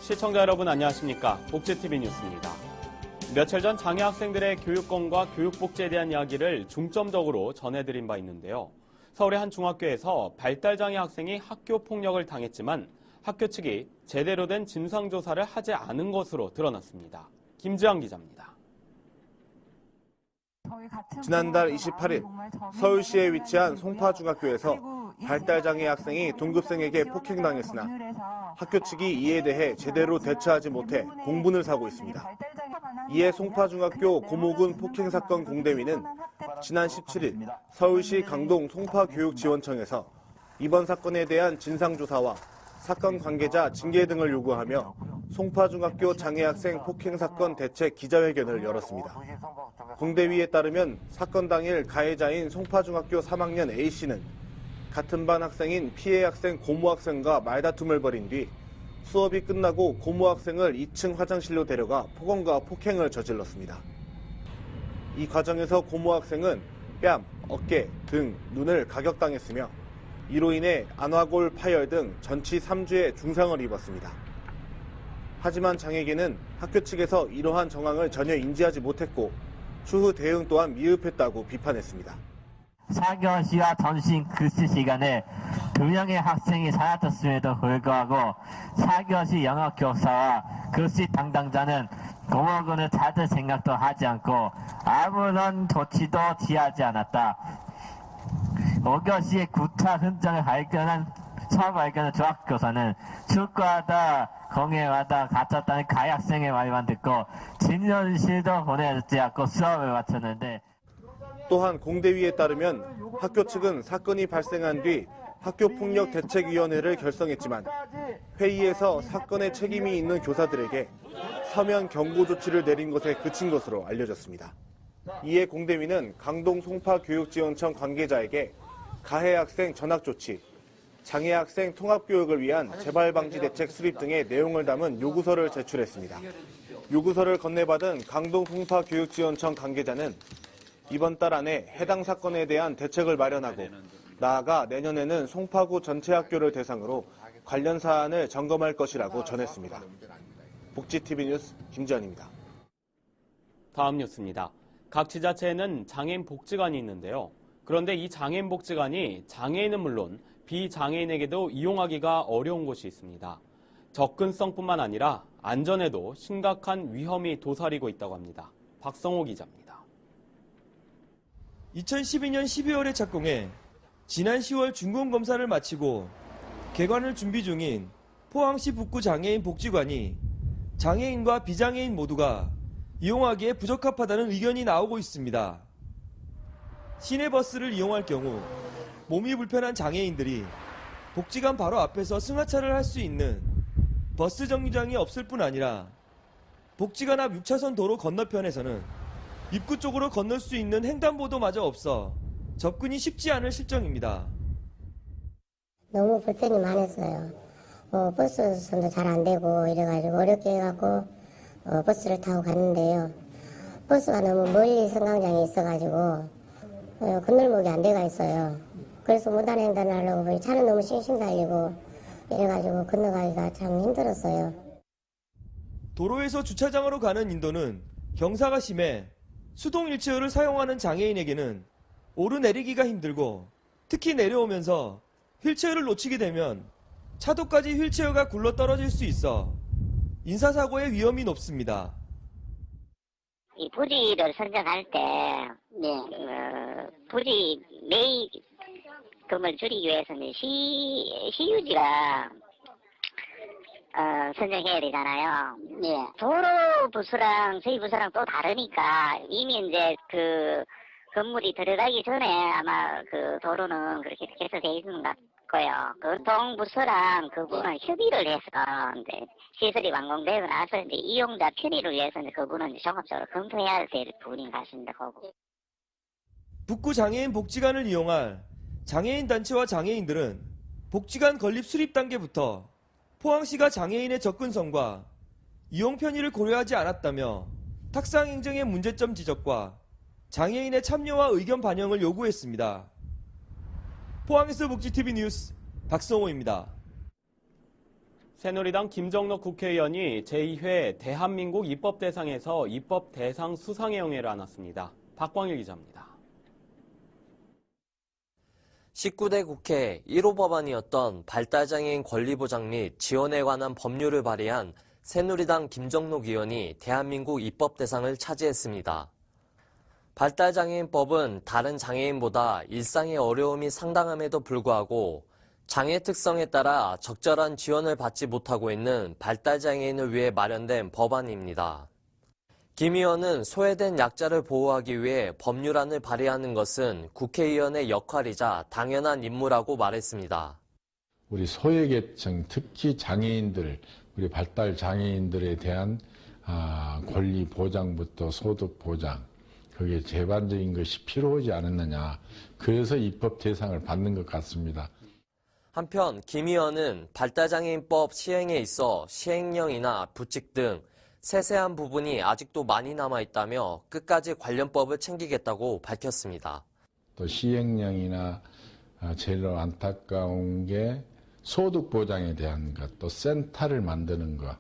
시청자 여러분 안녕하십니까? 복지TV 뉴스입니다. 며칠 전 장애 학생들의 교육권과 교육복지에 대한 이야기를 중점적으로 전해드린 바 있는데요. 서울의 한 중학교에서 발달장애 학생이 학교 폭력을 당했지만 학교 측이 제대로 된 진상조사를 하지 않은 것으로 드러났습니다. 김지영 기자입니다. 지난달 28일 서울시에 위치한 송파중학교에서 발달장애 학생이 동급생에게 폭행당했으나 학교 측이 이에 대해 제대로 대처하지 못해 공분을 사고 있습니다. 이에 송파중학교 고모군 폭행사건 공대위는 지난 17일 서울시 강동 송파교육지원청에서 이번 사건에 대한 진상조사와 사건 관계자 징계 등을 요구하며 송파중학교 장애학생 폭행사건 대책 기자회견을 열었습니다. 공대위에 따르면 사건 당일 가해자인 송파중학교 3학년 A씨는 같은 반 학생인 피해 학생 고모 학생과 말다툼을 벌인 뒤 수업이 끝나고 고모 학생을 2층 화장실로 데려가 폭언과 폭행을 저질렀습니다. 이 과정에서 고모 학생은 뺨, 어깨, 등, 눈을 가격당했으며 이로 인해 안화골 파열 등 전치 3주의 중상을 입었습니다. 하지만 장애계는 학교 측에서 이러한 정황을 전혀 인지하지 못했고 추후 대응 또한 미흡했다고 비판했습니다. 4교시와 전신 글씨 시간에 2명의 학생이 사라졌음에도 불구하고 4교시 영어 교사와 글씨 담당자는 고모군을 찾을 생각도 하지 않고 아무런 조치도 취하지 않았다. 5교시의 구타 흔적을 처음 발견한 중학교사는 축구하다 공회하다 갇혔다는 가해 학생의 말만 듣고 진료실도 보내지 않고 수업을 마쳤는데 또한 공대위에 따르면 학교 측은 사건이 발생한 뒤 학교폭력대책위원회를 결성했지만 회의에서 사건에 책임이 있는 교사들에게 서면 경고 조치를 내린 것에 그친 것으로 알려졌습니다. 이에 공대위는 강동 송파교육지원청 관계자에게 가해 학생 전학 조치, 장애 학생 통합교육을 위한 재발방지 대책 수립 등의 내용을 담은 요구서를 제출했습니다. 요구서를 건네받은 강동 송파교육지원청 관계자는 이번 달 안에 해당 사건에 대한 대책을 마련하고 나아가 내년에는 송파구 전체 학교를 대상으로 관련 사안을 점검할 것이라고 전했습니다. 복지TV 뉴스 김지현입니다. 다음 뉴스입니다. 각 지자체에는 장애인 복지관이 있는데요. 그런데 이 장애인 복지관이 장애인은 물론 비장애인에게도 이용하기가 어려운 곳이 있습니다. 접근성뿐만 아니라 안전에도 심각한 위험이 도사리고 있다고 합니다. 박성호 기자입니다. 2012년 12월에 착공해 지난 10월 준공검사를 마치고 개관을 준비 중인 포항시 북구 장애인 복지관이 장애인과 비장애인 모두가 이용하기에 부적합하다는 의견이 나오고 있습니다. 시내버스를 이용할 경우 몸이 불편한 장애인들이 복지관 바로 앞에서 승하차를 할 수 있는 버스 정류장이 없을 뿐 아니라 복지관 앞 6차선 도로 건너편에서는 입구 쪽으로 건널 수 있는 횡단보도마저 없어 접근이 쉽지 않을 실정입니다. 너무 불편이 많았어요. 버스선도 잘 안 되고 이래가지고 어렵게 해갖고 버스를 타고 갔는데요. 버스가 너무 멀리 승강장에 있어가지고 건널목이 안 돼가 있어요. 그래서 무단횡단을 하려고 보니 차는 너무 싱싱 달리고 이래가지고 건너가기가 참 힘들었어요. 도로에서 주차장으로 가는 인도는 경사가 심해 수동 휠체어를 사용하는 장애인에게는 오르내리기가 힘들고 특히 내려오면서 휠체어를 놓치게 되면 차도까지 휠체어가 굴러떨어질 수 있어 인사사고의 위험이 높습니다. 이 부지를 선정할 때 부지 매입금을 줄이기 위해서는 시유지가 선정해야 되잖아요. 도로 부수랑 저희 부수랑 또 다르니까 이미 이제 그 건물이 들어가기 전에 아마 그 도로는 그렇게 개설되어 있는 것 같고요. 그 동부서랑 그분은 협의를 해서 이제 시설이 완공되고 나서 이제 이용자 편의를 위해서 그분은 종합적으로 검토해야 될 부분인 것 같습니다. 북구 장애인 복지관을 이용할 장애인 단체와 장애인들은 복지관 건립 수립 단계부터 포항시가 장애인의 접근성과 이용 편의를 고려하지 않았다며 탁상 행정의 문제점 지적과 장애인의 참여와 의견 반영을 요구했습니다. 포항에서 복지TV 뉴스 박성호입니다. 새누리당 김정록 국회의원이 제2회 대한민국 입법대상에서 입법대상 수상의 영예를 안았습니다. 박광일 기자입니다. 19대 국회 1호 법안이었던 발달장애인 권리보장 및 지원에 관한 법률을 발의한 새누리당 김정록 의원이 대한민국 입법대상을 차지했습니다. 발달장애인법은 다른 장애인보다 일상의 어려움이 상당함에도 불구하고 장애 특성에 따라 적절한 지원을 받지 못하고 있는 발달장애인을 위해 마련된 법안입니다. 김 의원은 소외된 약자를 보호하기 위해 법률안을 발의하는 것은 국회의원의 역할이자 당연한 임무라고 말했습니다. 우리 소외계층, 특히 장애인들, 우리 발달장애인들에 대한 권리 보장부터 소득 보장, 그게 제반적인 것이 필요하지 않았느냐. 그래서 입법 대상을 받는 것 같습니다. 한편 김 의원은 발달장애인법 시행에 있어 시행령이나 부칙 등 세세한 부분이 아직도 많이 남아있다며 끝까지 관련법을 챙기겠다고 밝혔습니다. 또 시행령이나 제일 안타까운 게 소득 보장에 대한 것, 또 센터를 만드는 것,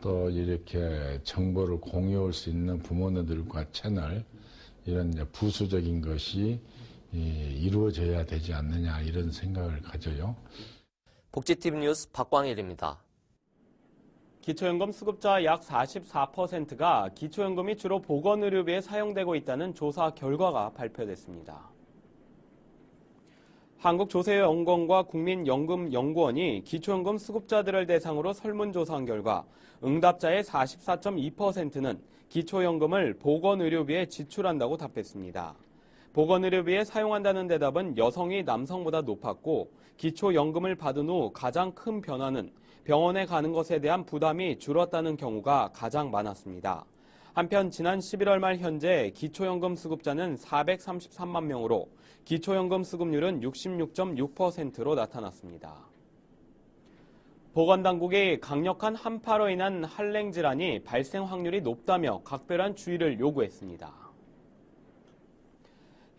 또 이렇게 정보를 공유할 수 있는 부모님들과 채널, 이런 부수적인 것이 이루어져야 되지 않느냐, 이런 생각을 가져요. 복지TV 뉴스 박광일입니다. 기초연금 수급자 약 44%가 기초연금이 주로 보건의료비에 사용되고 있다는 조사 결과가 발표됐습니다. 한국조세연구원과 국민연금연구원이 기초연금 수급자들을 대상으로 설문조사한 결과 응답자의 44.2%는 기초연금을 보건의료비에 지출한다고 답했습니다. 보건의료비에 사용한다는 대답은 여성이 남성보다 높았고 기초연금을 받은 후 가장 큰 변화는 병원에 가는 것에 대한 부담이 줄었다는 경우가 가장 많았습니다. 한편 지난 11월 말 현재 기초연금 수급자는 433만 명으로 기초연금 수급률은 66.6%로 나타났습니다. 보건당국이 강력한 한파로 인한 한랭 질환이 발생 확률이 높다며 각별한 주의를 요구했습니다.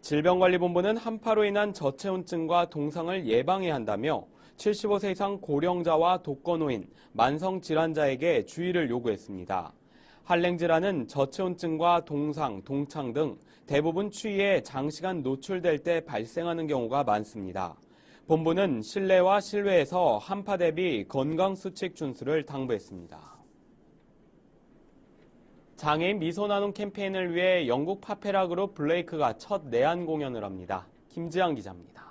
질병관리본부는 한파로 인한 저체온증과 동상을 예방해야 한다며 75세 이상 고령자와 독거노인, 만성질환자에게 주의를 요구했습니다. 한랭질환은 저체온증과 동상, 동창 등 대부분 추위에 장시간 노출될 때 발생하는 경우가 많습니다. 본부는 실내와 실외에서 한파 대비 건강수칙 준수를 당부했습니다. 장애인 미소 나눔 캠페인을 위해 영국 파페라 그룹 블레이크가 첫 내한 공연을 합니다. 김지한 기자입니다.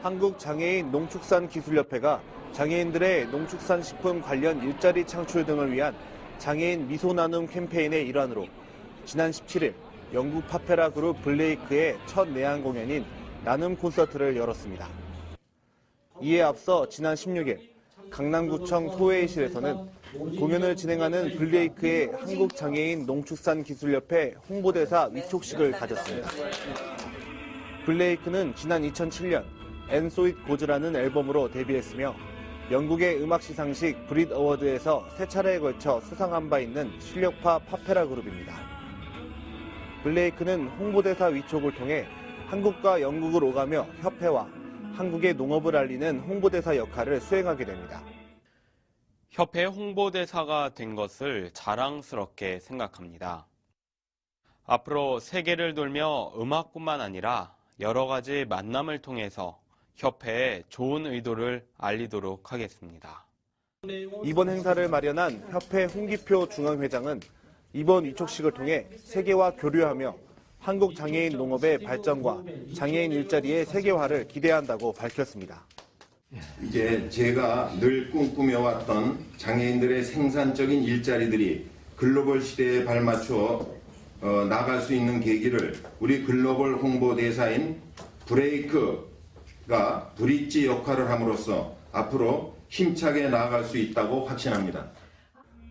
한국장애인 농축산기술협회가 장애인들의 농축산식품 관련 일자리 창출 등을 위한 장애인 미소 나눔 캠페인의 일환으로 지난 17일 영국 파페라 그룹 블레이크의 첫 내한 공연인 나눔 콘서트를 열었습니다. 이에 앞서 지난 16일 강남구청 소회의실에서는 공연을 진행하는 블레이크의 한국장애인 농축산기술협회 홍보대사 위촉식을 가졌습니다. 블레이크는 지난 2007년 And So It Goes라는 앨범으로 데뷔했으며 영국의 음악 시상식 브릿 어워드에서 세 차례에 걸쳐 수상한 바 있는 실력파 파페라 그룹입니다. 블레이크는 홍보대사 위촉을 통해 한국과 영국을 오가며 협회와 한국의 농업을 알리는 홍보대사 역할을 수행하게 됩니다. 협회 홍보대사가 된 것을 자랑스럽게 생각합니다. 앞으로 세계를 돌며 음악뿐만 아니라 여러 가지 만남을 통해서 협회에 좋은 의도를 알리도록 하겠습니다. 이번 행사를 마련한 협회 홍기표 중앙회장은 이번 위촉식을 통해 세계와 교류하며 한국 장애인 농업의 발전과 장애인 일자리의 세계화를 기대한다고 밝혔습니다. 이제 제가 늘 꿈꾸며왔던 장애인들의 생산적인 일자리들이 글로벌 시대에 발맞춰 나갈 수 있는 계기를 우리 글로벌 홍보대사인 브레이크가 브릿지 역할을 함으로써 앞으로 힘차게 나아갈 수 있다고 확신합니다.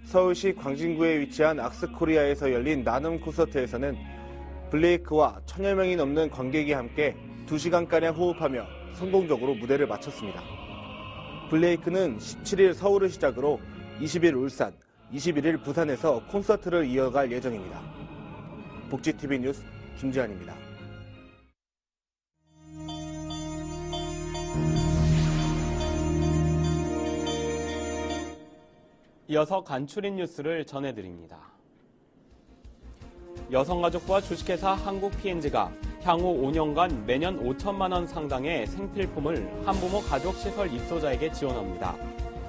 서울시 광진구에 위치한 악스코리아에서 열린 나눔 콘서트에서는 블레이크와 1000여 명이 넘는 관객이 함께 2시간가량 호흡하며 성공적으로 무대를 마쳤습니다. 블레이크는 17일 서울을 시작으로 20일 울산, 21일 부산에서 콘서트를 이어갈 예정입니다. 복지TV 뉴스 김지한입니다. 이어서 간추린 뉴스를 전해드립니다. 여성가족부와 주식회사 한국PNG가 향후 5년간 매년 5천만 원 상당의 생필품을 한부모 가족시설 입소자에게 지원합니다.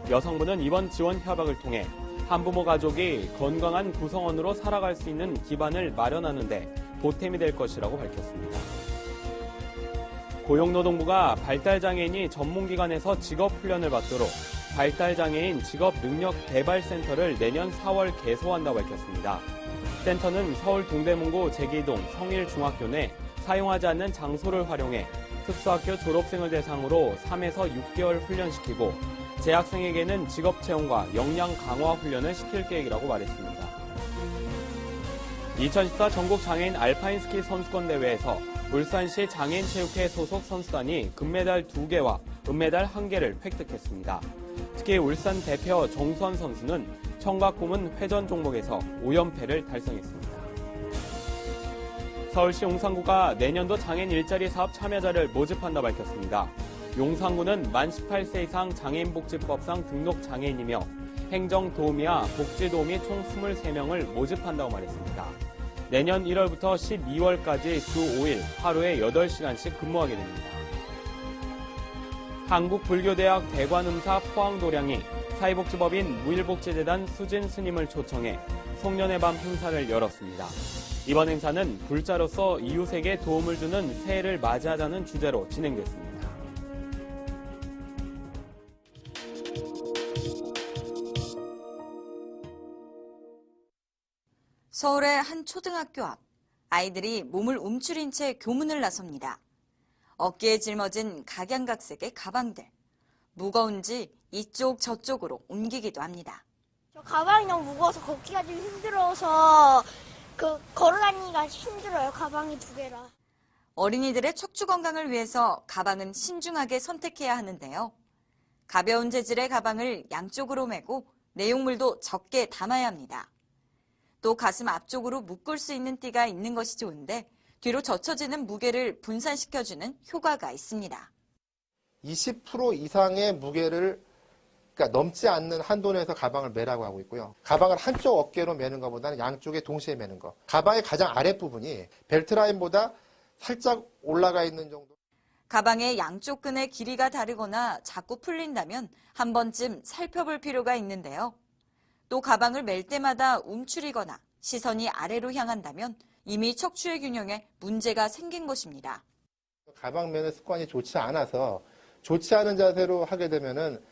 여성부는 이번 지원 협약을 통해 한부모 가족이 건강한 구성원으로 살아갈 수 있는 기반을 마련하는 데 보탬이 될 것이라고 밝혔습니다. 고용노동부가 발달장애인이 전문기관에서 직업훈련을 받도록 발달장애인 직업능력개발센터를 내년 4월 개소한다고 밝혔습니다. 센터는 서울 동대문구 제기동 성일중학교 내 사용하지 않는 장소를 활용해 특수학교 졸업생을 대상으로 3에서 6개월 훈련시키고 재학생에게는 직업체험과 역량 강화 훈련을 시킬 계획이라고 말했습니다. 2014 전국장애인 알파인스키 선수권 대회에서 울산시 장애인체육회 소속 선수단이 금메달 2개와 은메달 1개를 획득했습니다. 특히 울산 대표 정수환 선수는 청각고문 회전 종목에서 5연패를 달성했습니다. 서울시 용산구가 내년도 장애인 일자리 사업 참여자를 모집한다 밝혔습니다. 용산구는 만 18세 이상 장애인복지법상 등록 장애인이며 행정도우미와 복지도우미 총 23명을 모집한다고 말했습니다. 내년 1월부터 12월까지 주 5일 하루에 8시간씩 근무하게 됩니다. 한국불교대학 대관음사 포항도량이 사회복지법인 무일복지재단 수진 스님을 초청해 송년회 밤 행사를 열었습니다. 이번 행사는 불자로서 이웃에게 도움을 주는 새해를 맞이하자는 주제로 진행됐습니다. 서울의 한 초등학교 앞, 아이들이 몸을 움츠린 채 교문을 나섭니다. 어깨에 짊어진 각양각색의 가방들, 무거운지 이쪽 저쪽으로 옮기기도 합니다. 저 가방이 너무 무거워서 걷기가 좀 힘들어서 걸어다니기가 힘들어요. 가방이 2개라. 어린이들의 척추 건강을 위해서 가방은 신중하게 선택해야 하는데요. 가벼운 재질의 가방을 양쪽으로 메고 내용물도 적게 담아야 합니다. 또 가슴 앞쪽으로 묶을 수 있는 띠가 있는 것이 좋은데 뒤로 젖혀지는 무게를 분산시켜주는 효과가 있습니다. 20% 이상의 무게를 넘지 않는 한도 내에서 가방을 매라고 하고 있고요. 가방을 한쪽 어깨로 매는 것보다는 양쪽에 동시에 매는 것. 가방의 가장 아랫부분이 벨트 라인보다 살짝 올라가 있는 정도. 가방의 양쪽 끈의 길이가 다르거나 자꾸 풀린다면 한 번쯤 살펴볼 필요가 있는데요. 또 가방을 멜 때마다 움츠리거나 시선이 아래로 향한다면 이미 척추의 균형에 문제가 생긴 것입니다. 가방 매는 습관이 좋지 않아서 좋지 않은 자세로 하게 되면은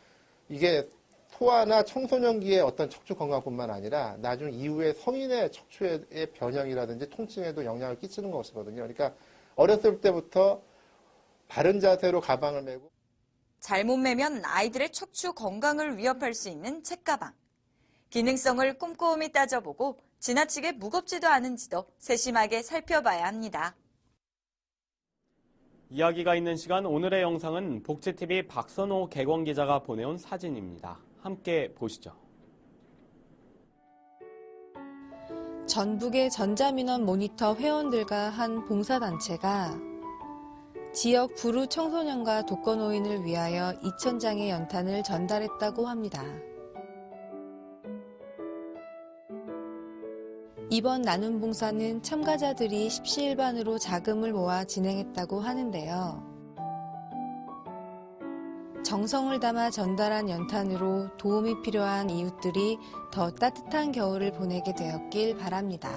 이게 소아나 청소년기의 어떤 척추 건강뿐만 아니라 나중 이후에 성인의 척추의 변형이라든지 통증에도 영향을 끼치는 것이거든요. 그러니까 어렸을 때부터 바른 자세로 가방을 메고 잘못 매면 아이들의 척추 건강을 위협할 수 있는 책가방. 기능성을 꼼꼼히 따져보고 지나치게 무겁지도 않은지도 세심하게 살펴봐야 합니다. 이야기가 있는 시간 오늘의 영상은 복지TV 박선호 개관기자가 보내온 사진입니다. 함께 보시죠. 전북의 전자민원 모니터 회원들과 한 봉사단체가 지역 불우 청소년과 독거노인을 위하여 2,000장의 연탄을 전달했다고 합니다. 이번 나눔 봉사는 참가자들이 십시일반으로 자금을 모아 진행했다고 하는데요. 정성을 담아 전달한 연탄으로 도움이 필요한 이웃들이 더 따뜻한 겨울을 보내게 되었길 바랍니다.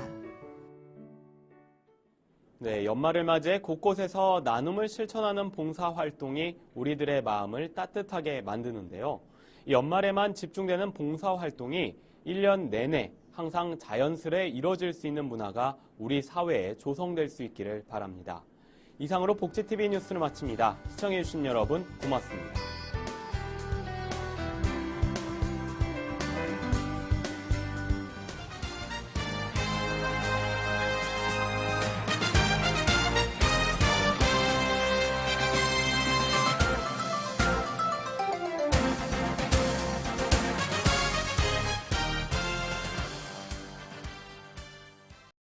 네, 연말을 맞이해 곳곳에서 나눔을 실천하는 봉사활동이 우리들의 마음을 따뜻하게 만드는데요. 연말에만 집중되는 봉사활동이 1년 내내 항상 자연스레 이뤄질 수 있는 문화가 우리 사회에 조성될 수 있기를 바랍니다. 이상으로 복지TV 뉴스를 마칩니다. 시청해주신 여러분 고맙습니다.